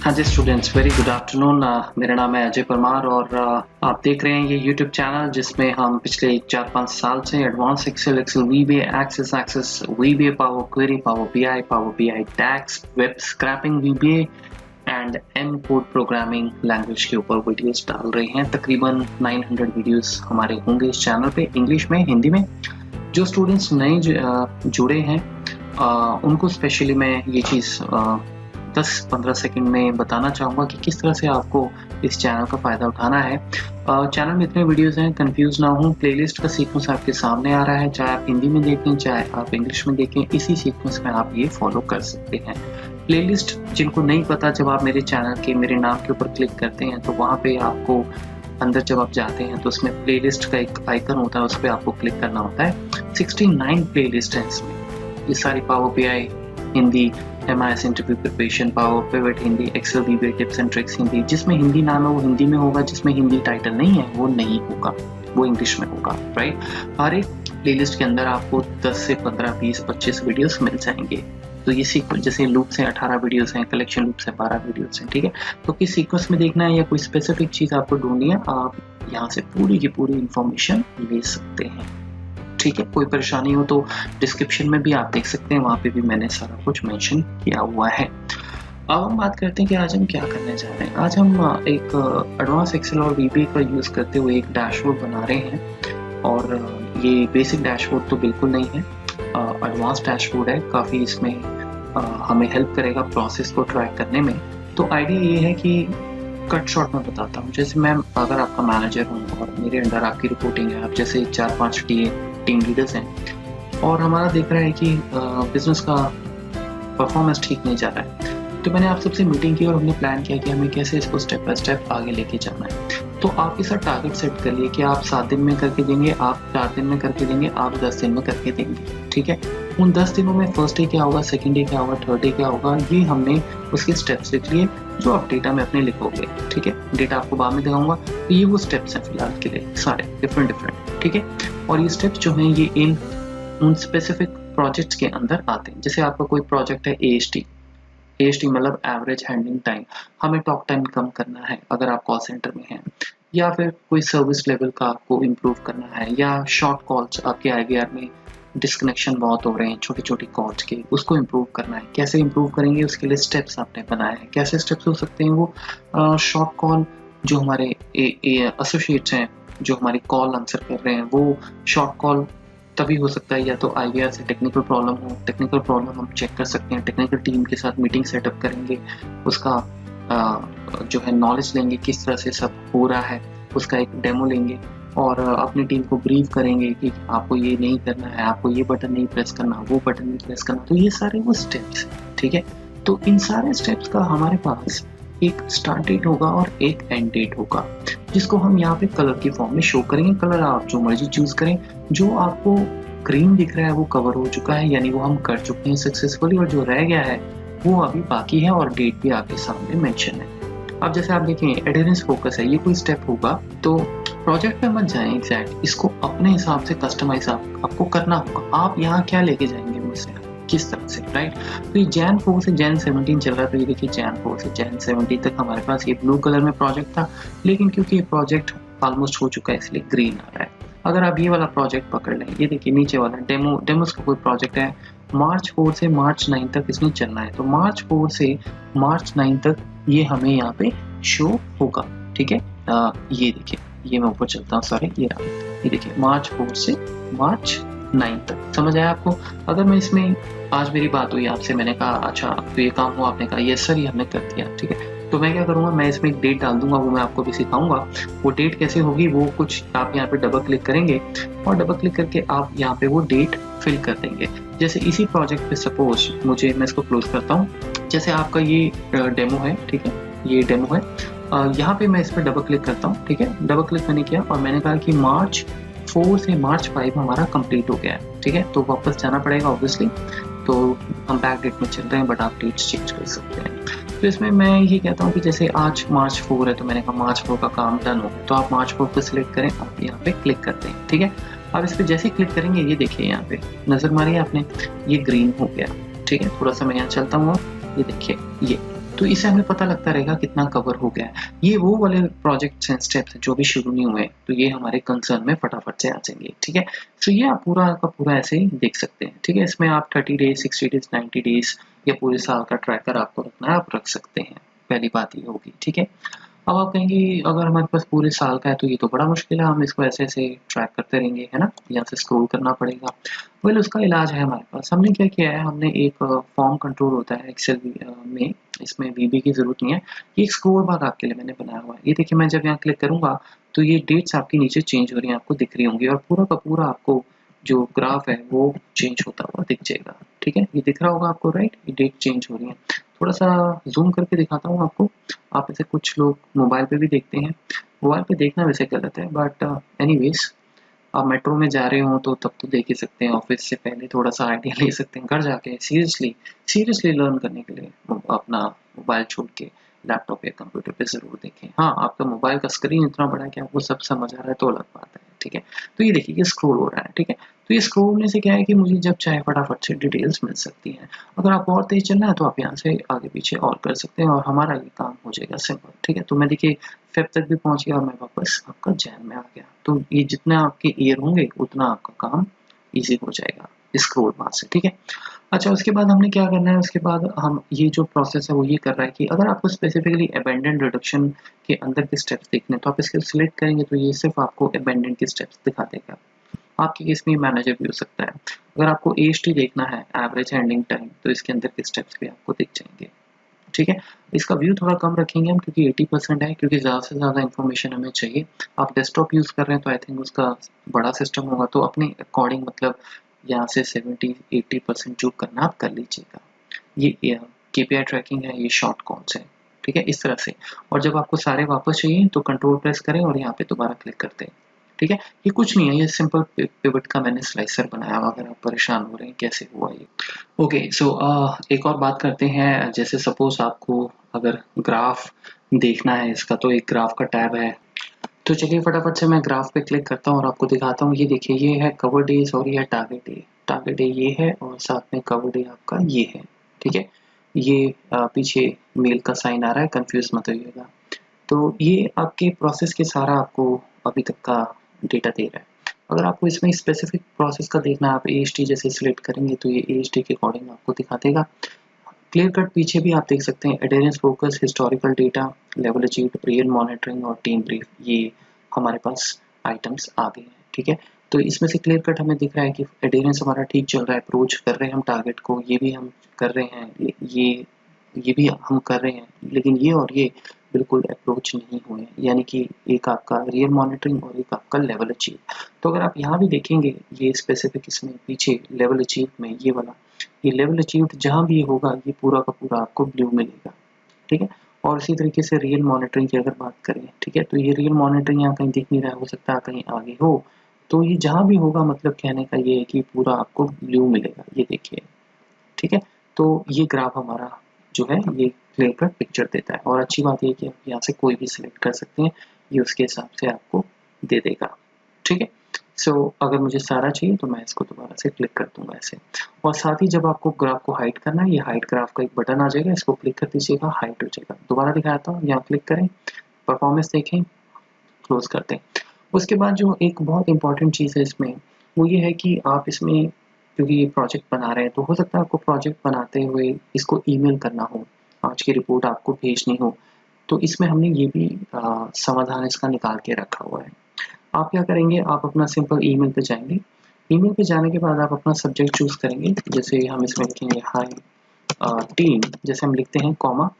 हाँ जी students, very good afternoon. मेरा नाम है अजय परमार और आप देख रहे हैं ये यूट्यूब चैनल जिसमें हम पिछले 4-5 साल से advance Excel, VBA Access, VBA PowerQuery, Power BI DAX, web scraping VBA and M code programming language के ऊपर वीडियोस डाल रहे हैं। तकरीबन 900 वीडियोस हमारे होंगे इस चैनल पे, इंग्लिश में, हिंदी में। जो स्टूडेंट्स नए जुड़े हैं उनको स्पेशली मैं ये चीज़ 10-15 सेकंड में बताना चाहूँगा कि किस तरह से आपको इस चैनल का फ़ायदा उठाना है। चैनल में इतने वीडियोस हैं, कंफ्यूज ना हो। प्लेलिस्ट का सीक्वेंस आपके सामने आ रहा है, चाहे आप हिंदी में देखें चाहे आप इंग्लिश में देखें, इसी सीक्वेंस में आप ये फॉलो कर सकते हैं। प्लेलिस्ट जिनको नहीं पता, जब आप मेरे चैनल के मेरे नाम के ऊपर क्लिक करते हैं तो वहाँ पे आपको अंदर जब आप जाते हैं तो उसमें प्लेलिस्ट का एक आइकन होता है, उस पर आपको क्लिक करना होता है। 69 प्लेलिस्ट हैं इसमें। ये सारी power BI Hindi, MIS interview preparation, PowerPivot Hindi, Excel VBA tips and tricks Hindi. जिसमें हिंदी नाम है वो हिंदी में होगा, जिसमें हिंदी टाइटल नहीं है वो नहीं होगा, वो इंग्लिश में होगा, राइट। हर एक प्लेलिस्ट के अंदर आपको 10 से 15, 20, 25 वीडियोस मिल जाएंगे। तो ये सीक्वेंस, जैसे लूप से 18 वीडियोस हैं, कलेक्शन लूप से 12 वीडियोस हैं, ठीक है। तो किस सीक्वेंस में देखना है या कोई स्पेसिफिक चीज़ आपको ढूंढनी है, आप यहाँ से पूरी की पूरी इंफॉर्मेशन ले सकते हैं, ठीक है। कोई परेशानी हो तो डिस्क्रिप्शन में भी आप देख सकते हैं, वहाँ पे भी मैंने सारा कुछ मेंशन किया हुआ है। अब हम बात करते हैं कि आज हम क्या करने जा रहे हैं। आज हम एक एडवांस एक्सेल और VBA का यूज़ करते हुए एक डैशबोर्ड बना रहे हैं। और ये बेसिक डैशबोर्ड तो बिल्कुल नहीं है, एडवांस डैशबोर्ड है। काफ़ी इसमें हमें हेल्प करेगा प्रोसेस को ट्रैक करने में। तो आइडिया ये है कि कट शॉर्ट में बताता हूँ। जैसे मैं अगर आपका मैनेजर हूँ और मेरे अंडर आपकी रिपोर्टिंग है, आप जैसे 4-5 टीम लीडर्स हैं और हमारा देख रहा है कि बिजनेस का परफॉर्मेंस ठीक नहीं जा रहा है, तो मैंने आप सबसे मीटिंग की और हमने प्लान किया कि हमें कैसे इसको स्टेप बाय स्टेप आगे लेके जाना है। तो आप इसका टारगेट सेट कर लिए कि आप 7 दिन में करके देंगे, आप 4 दिन में करके देंगे, आप 10 दिन में करके देंगे, ठीक है। उन 10 दिनों में फर्स्ट डे क्या होगा, सेकंड डे क्या होगा, थर्ड डे क्या होगा, ये हमने उसके स्टेप्स लिख लिए जो आप डेटा में अपने लिखोगे, ठीक है। डेटा आपको बाद में दिखाऊंगा। तो ये वो स्टेप्स हैं फिलहाल के लिए, सारे डिफरेंट, ठीक है। और ये स्टेप्स जो हैं ये इन उन स्पेसिफिक प्रोजेक्ट्स के अंदर आते हैं। जैसे आपका कोई प्रोजेक्ट है AHT मतलब एवरेज हैंडलिंग टाइम, हमें टॉक टाइम कम करना है अगर आप कॉल सेंटर में हैं, या फिर कोई सर्विस लेवल का आपको इम्प्रूव करना है, या शॉर्ट कॉल्स आपके IVR में डिस्कनेक्शन बहुत हो रहे हैं छोटी कॉल्स के, उसको इम्प्रूव करना है। कैसे इम्प्रूव करेंगे, उसके लिए स्टेप्स आपने बनाए हैं। कैसे स्टेप्स हो सकते हैं वो, शॉर्ट कॉल जो हमारे एसोसिएट्स हैं जो हमारी कॉल आंसर कर रहे हैं, वो शॉर्ट कॉल तभी हो सकता है या तो IVR से टेक्निकल प्रॉब्लम हो। टेक्निकल प्रॉब्लम हम चेक कर सकते हैं, टेक्निकल टीम के साथ मीटिंग सेटअप करेंगे, उसका जो है नॉलेज लेंगे किस तरह से सब हो रहा है, उसका एक डेमो लेंगे और अपनी टीम को ब्रीफ करेंगे कि आपको ये नहीं करना है, आपको ये बटन नहीं प्रेस करना, वो बटन नहीं प्रेस करना। तो ये सारे वो स्टेप्स हैं, ठीक है। तो इन सारे स्टेप्स का हमारे पास एक स्टार्ट डेट होगा और एक एंड डेट होगा, जिसको हम यहाँ पे कलर की फॉर्म में शो करेंगे। कलर आप जो मर्जी चूज करें। जो आपको ग्रीन दिख रहा है वो कवर हो चुका है, यानी वो हम कर चुके हैं सक्सेसफुली, और जो रह गया है वो अभी बाकी है और डेट भी आपके सामने मेंशन है। अब जैसे आप देखें एडेरेंस फोकस है, ये कोई स्टेप होगा तो प्रोजेक्ट पे मत जाएं एग्जैक्ट, इसको अपने हिसाब से कस्टमाइज आपको करना होगा। आप यहाँ क्या लेके जाएंगे मुझसे, किस तरह से, राइट। तो ये Jan 4 से Jan 17 चल रहा है, तो ये देखिए Jan 4 से Jan 17 तक हमारे पास ये ब्लू कलर में प्रोजेक्ट था, लेकिन क्योंकि ये प्रोजेक्ट ऑलमोस्ट हो चुका है इसलिए ग्रीन आ रहा है। अगर आप ये वाला प्रोजेक्ट पकड़ लें, ये देखिए नीचे वाला डेमोस का कोई प्रोजेक्ट है, March 4 से March 9 तक इसमें चलना है। तो March 4 से March 9 तक ये हमें यहाँ पे शो होगा, ठीक है। ये देखिए, ये मैं ऊपर चलता हूँ, सॉरी, ये देखिए March 4 से March 9 तक। समझ आया आपको। अगर मैं इसमें, आज मेरी बात हुई आपसे, मैंने कहा अच्छा तो ये काम हुआ, आपने कहा यस सर ये हमने कर दिया, ठीक है। तो मैं क्या करूँगा, मैं इसमें एक डेट डाल दूंगा, वो मैं आपको भी सिखाऊंगा। वो डेट कैसे होगी, वो कुछ आप यहाँ पे डबल क्लिक करेंगे और डबल क्लिक करके आप यहाँ पे वो डेट फिल कर देंगे। जैसे इसी प्रोजेक्ट पे सपोज मुझे, मैं इसको क्लोज करता हूँ, जैसे आपका ये डेमो है, ठीक है, ये डेमो है। यहाँ पे मैं इस पर डबल क्लिक करता हूँ, ठीक है। डबल क्लिक मैंने किया और मैंने कहा कि March 4 से March 5 हमारा कंप्लीट हो गया है, ठीक है। तो वापस जाना पड़ेगा ऑब्वियसली, तो हम बैक डेट में चल रहे हैं, बट आप डेट्स चेंज कर सकते हैं। तो इसमें मैं ये कहता हूँ कि जैसे आज March 4 है, तो मैंने कहा March 4 का काम डन हो गया, तो आप March 4 को सिलेक्ट करें, आप यहाँ पे क्लिक करते हैं, ठीक है। अब इस पर जैसे ही क्लिक करेंगे, ये देखिए यहाँ पे नजर मारिए आपने, ये ग्रीन हो गया, ठीक है। थोड़ा सा मैं यहाँ चलता हूँ, ये देखिए तो इससे हमें पता लगता रहेगा कितना कवर हो गया है। ये वो वाले प्रोजेक्ट्स एंड स्टेप्स जो भी शुरू नहीं हुए, तो ये हमारे कंसर्न में फटाफट से आ जाएंगे, ठीक है। सो ये आप पूरा का पूरा ऐसे ही देख सकते हैं, ठीक है। इसमें आप 30 डेज, 60 डेज, 90 डेज या पूरे साल का ट्रैकर आपको रखना है, आप रख सकते हैं। पहली बात ये होगी, ठीक है। अब आप कहेंगे अगर हमारे पास पूरे साल का है तो ये तो बड़ा मुश्किल है, हम इसको ऐसे ऐसे ट्रैक करते रहेंगे, है ना, यहाँ से स्क्रॉल करना पड़ेगा। वेल उसका इलाज है हमारे पास। हमने क्या किया है, हमने एक फॉर्म कंट्रोल होता है एक्सेल में, इसमें VB की जरूरत नहीं है। ये एक स्क्रॉल बार आपके लिए मैंने बनाया हुआ है। ये देखिए, मैं जब यहाँ क्लिक करूंगा तो ये डेट्स आपकी नीचे चेंज हो रही हैं, आपको दिख रही होंगी, और पूरा का पूरा आपको जो ग्राफ है वो चेंज होता हुआ दिख जाएगा, ठीक है। ये दिख रहा होगा आपको, राइट, ये डेट चेंज हो रही है। थोड़ा सा जूम करके दिखाता हूँ आपको। आप ऐसे कुछ लोग मोबाइल पे भी देखते हैं, मोबाइल पे देखना वैसे गलत है, बट एनीवेज आप मेट्रो में जा रहे हो तो तब तो देख ही सकते हैं, ऑफिस से पहले थोड़ा सा आइडिया ले सकते हैं। घर जाके सीरियसली लर्न करने के लिए अपना मोबाइल छोड़ के लैपटॉप या कंप्यूटर पे जरूर देखें। हाँ, आपका मोबाइल का स्क्रीन इतना बड़ा है कि आपको सब समझ आ रहा है तो अलग बात है, ठीक है। तो ये देखिए, ये स्क्रॉल हो रहा है, ठीक है। तो ये स्क्रॉल होने से क्या है कि मुझे जब चाहे फटाफट से डिटेल्स मिल सकती हैं। अगर आपको और तेज चलना है तो आप यहाँ से आगे पीछे और कर सकते हैं और हमारा ये काम हो जाएगा सिंपल, ठीक है। तो मैं देखिए फेब तक भी पहुंच गया और मैं वापस आपका जैन में आ गया। तो ये जितना आपके ईयर होंगे उतना आपका काम इजी हो जाएगा स्क्रॉल बार से, ठीक है। अच्छा, उसके बाद हमने क्या करना है, उसके बाद हम ये जो प्रोसेस है वो ये कर रहा है कि अगर आपको स्पेसिफिकली अबेंडेंट रिडक्शन के अंदर के स्टेप्स देखने हैं तो आप इसको सिलेक्ट करेंगे तो ये सिर्फ आपको अबेंडेंट के स्टेप्स दिखा देगा। आपके केस में मैनेजर भी हो सकता है। अगर आपको AST देखना है, एवरेज हैंडलिंग टाइम, तो इसके अंदर के स्टेप्स भी आपको दिख जाएंगे, ठीक है। इसका व्यू थोड़ा कम रखेंगे हम क्योंकि 80% है, क्योंकि ज़्यादा से ज़्यादा इन्फॉर्मेशन हमें चाहिए। आप डेस्कटॉप यूज़ कर रहे हैं तो आई थिंक उसका बड़ा सिस्टम होगा, तो अपने अकॉर्डिंग मतलब यहाँ से 70-80% जो करना आप कर लीजिएगा। ये KPI ट्रैकिंग है, ये शॉर्ट कॉल्स है, ठीक है, इस तरह से। और जब आपको सारे वापस चाहिए तो कंट्रोल प्रेस करें और यहाँ पे दोबारा क्लिक करते हैं, ठीक है। ये कुछ नहीं है, ये सिंपल पिवट का मैंने स्लाइसर बनाया हुआ, अगर आप परेशान हो रहे हैं कैसे हुआ ये। ओके, सो एक और बात करते हैं। जैसे सपोज आपको अगर ग्राफ देखना है इसका, तो एक ग्राफ का टैब है। तो चलिए फटाफट से मैं ग्राफ पे क्लिक करता हूँ और आपको दिखाता हूँ। ये देखिए, ये है कवर डेज और ये है टारगेट डे। टारगेट डे ये है और साथ में कवर डे आपका ये है, ठीक है। ये पीछे मेल का साइन आ रहा है, कंफ्यूज मत होइएगा। तो ये आपके प्रोसेस के सारा आपको अभी तक का डेटा दे रहा है। अगर आपको इसमें स्पेसिफिक प्रोसेस का देखना है, आप AST जैसे सिलेक्ट करेंगे तो ये AST के अकॉर्डिंग आपको दिखा देगा। क्लियर कट पीछे भी आप देख सकते हैं, adherence focus, historical data, level achieved, real monitoring और टीम ब्रीफ, ये हमारे पास आइटम्स आ गए हैं, ठीक है। तो इसमें से क्लियर कट हमें दिख रहा है कि एडेरेंस हमारा ठीक चल रहा है, अप्रोच कर रहे हैं हम टारगेट को, ये भी हम कर रहे हैं, ये भी हम कर रहे हैं, लेकिन ये और ये बिल्कुल अप्रोच नहीं हुए हैं, यानी कि एक आपका रियल मॉनिटरिंग और एक आपका लेवल अचीव। तो अगर आप यहाँ भी देखेंगे, ये स्पेसिफिक इसमें पीछे लेवल अचीव में ये वाला, ये लेवल अचीव्ड जहाँ भी होगा ये पूरा का पूरा आपको ब्लू मिलेगा, ठीक है। और इसी तरीके से रियल मॉनिटरिंग की अगर बात करें, ठीक है, तो ये रियल मॉनिटरिंग यहाँ कहीं दिख नहीं रहा है, हो सकता है कहीं आगे हो। तो ये जहाँ भी होगा, मतलब कहने का ये है कि पूरा आपको ब्लू मिलेगा, ये देखिए, ठीक है। तो ये ग्राफ हमारा जो है ये क्लियर कट पिक्चर देता है। और अच्छी बात ये है कि आप यहाँ से कोई भी सिलेक्ट कर सकते हैं, ये उसके हिसाब से आपको दे देगा, ठीक है। सो अगर मुझे सारा चाहिए तो मैं इसको दोबारा से क्लिक कर दूंगा ऐसे। और साथ ही जब आपको ग्राफ को हाइड करना है, ये हाइड ग्राफ का एक बटन आ जाएगा, इसको क्लिक कर दीजिएगा, हाइड हो जाएगा। दोबारा दिखाता हूँ, यहाँ क्लिक करें, परफॉर्मेंस देखें, क्लोज करते हैं। उसके बाद जो एक बहुत इंपॉर्टेंट चीज़ है इसमें, वो ये है कि आप इसमें क्योंकि ये प्रोजेक्ट बना रहे हैं तो हो सकता है आपको प्रोजेक्ट बनाते हुए इसको ईमेल करना हो, आज की रिपोर्ट आपको भेजनी हो, तो इसमें हमने ये भी समाधान इसका निकाल के रखा हुआ है। आप क्या करेंगे, आप अपना सिंपल ईमेल पे जाएंगे। ईमेल पे जाने के बाद आप अपना सब्जेक्ट चूज करेंगे, जैसे हम इसमें लिखेंगे हाई टीम, जैसे हम लिखते हैं कॉमा।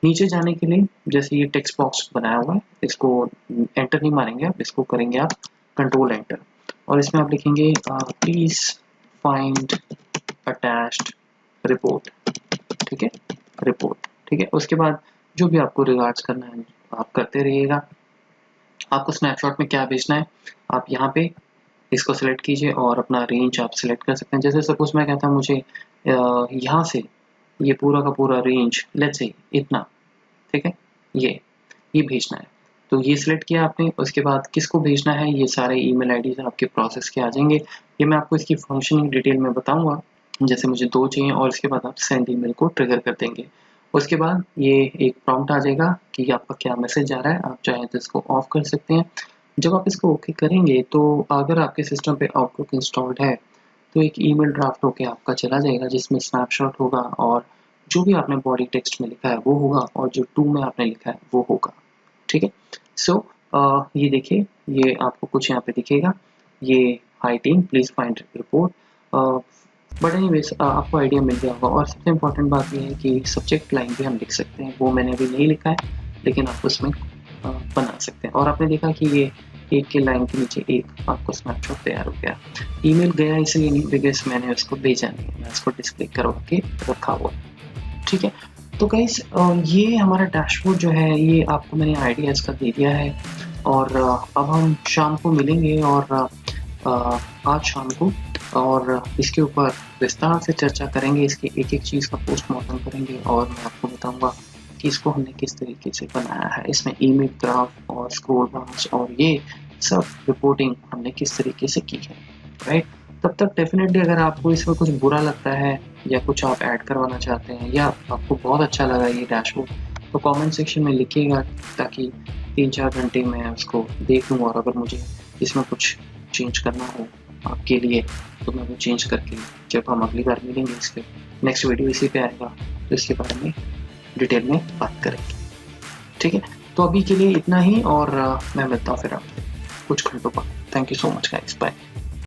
नीचे जाने के लिए जैसे ये टेक्स्ट बॉक्स बनाया हुआ है, इसको एंटर नहीं मारेंगे आप, इसको करेंगे आप कंट्रोल एंटर, और इसमें आप लिखेंगे प्लीज फाइंड अटैच्ड रिपोर्ट, ठीक है, रिपोर्ट, ठीक है। उसके बाद जो भी आपको रिगार्ड्स करना है आप करते रहिएगा। आपको स्नैपशॉट में क्या भेजना है, आप यहाँ पे इसको सिलेक्ट कीजिए और अपना रेंज आप सिलेक्ट कर सकते हैं। जैसे सपोज मैं कहता हूँ मुझे यहाँ से ये पूरा का पूरा रेंज लेट्स से इतना, ठीक है, ये भेजना है। तो ये सिलेक्ट किया आपने, उसके बाद किसको भेजना है, ये सारे ईमेल आईडीज आपके प्रोसेस के आ जाएंगे। ये मैं आपको इसकी फंक्शनिंग डिटेल में बताऊंगा। जैसे मुझे 2 चाहिए और इसके बाद आप सेंड ईमेल को ट्रिगर कर देंगे। उसके बाद ये एक प्रॉम्प्ट आ जाएगा कि आपका क्या मैसेज आ रहा है, आप चाहें तो इसको ऑफ कर सकते हैं। जब आप इसको ओके करेंगे तो अगर आपके सिस्टम पे आउटलुक इंस्टॉल्ड है तो एक ईमेल ड्राफ्ट होके आपका चला जाएगा जिसमें स्नैपशॉट होगा और जो भी आपने बॉडी टेक्स्ट में लिखा है वो होगा और जो टू में आपने लिखा है वो होगा। ठीक है, सो ये देखिए, ये आपको कुछ यहाँ पे दिखेगा, ये hi team please find report. But anyways आपको आइडिया मिल गया होगा। और सबसे इम्पोर्टेंट बात ये है कि सब्जेक्ट लाइन भी हम लिख सकते हैं, वो मैंने अभी नहीं लिखा है लेकिन आप उसमें बना सकते हैं। और आपने देखा कि ये एक के लाइन के नीचे एक आपको स्नैपशॉट तैयार हो गया। ईमेल गया इसलिए नहीं बिकॉज मैंने उसको भेजा नहीं, मैं उसको डिस्प्ले करवा के रखा हुआ। ठीक है, तो गाइस ये हमारा डैशबोर्ड जो है ये आपको मैंने आइडिया इसका दे दिया है। और अब हम शाम को मिलेंगे और आज शाम को और इसके ऊपर विस्तार से चर्चा करेंगे, इसके एक एक चीज़ का पोस्टमार्टम करेंगे और मैं आपको बताऊंगा कि इसको हमने किस तरीके से बनाया है। इसमें ईमेल ग्राफ और स्क्रोल बार्स और ये सब रिपोर्टिंग हमने किस तरीके से की है, राइट। तब तक डेफिनेटली अगर आपको इसमें कुछ बुरा लगता है या कुछ आप ऐड करवाना चाहते हैं या आपको बहुत अच्छा लगा ये डैशबोर्ड तो कमेंट सेक्शन में लिखिएगा ताकि 3-4 घंटे मैं उसको देख लूँ और अगर मुझे इसमें कुछ चेंज करना हो आपके लिए तो मैं वो चेंज करके जब हम अगली बार मिलेंगे इसके नेक्स्ट वीडियो इसी पे आएगा तो इसके बारे में डिटेल में बात करेंगे। ठीक है, तो अभी के लिए इतना ही और मैं मिलता हूँ फिर आपसे कुछ घंटों बाद। Thank you so much guys, bye.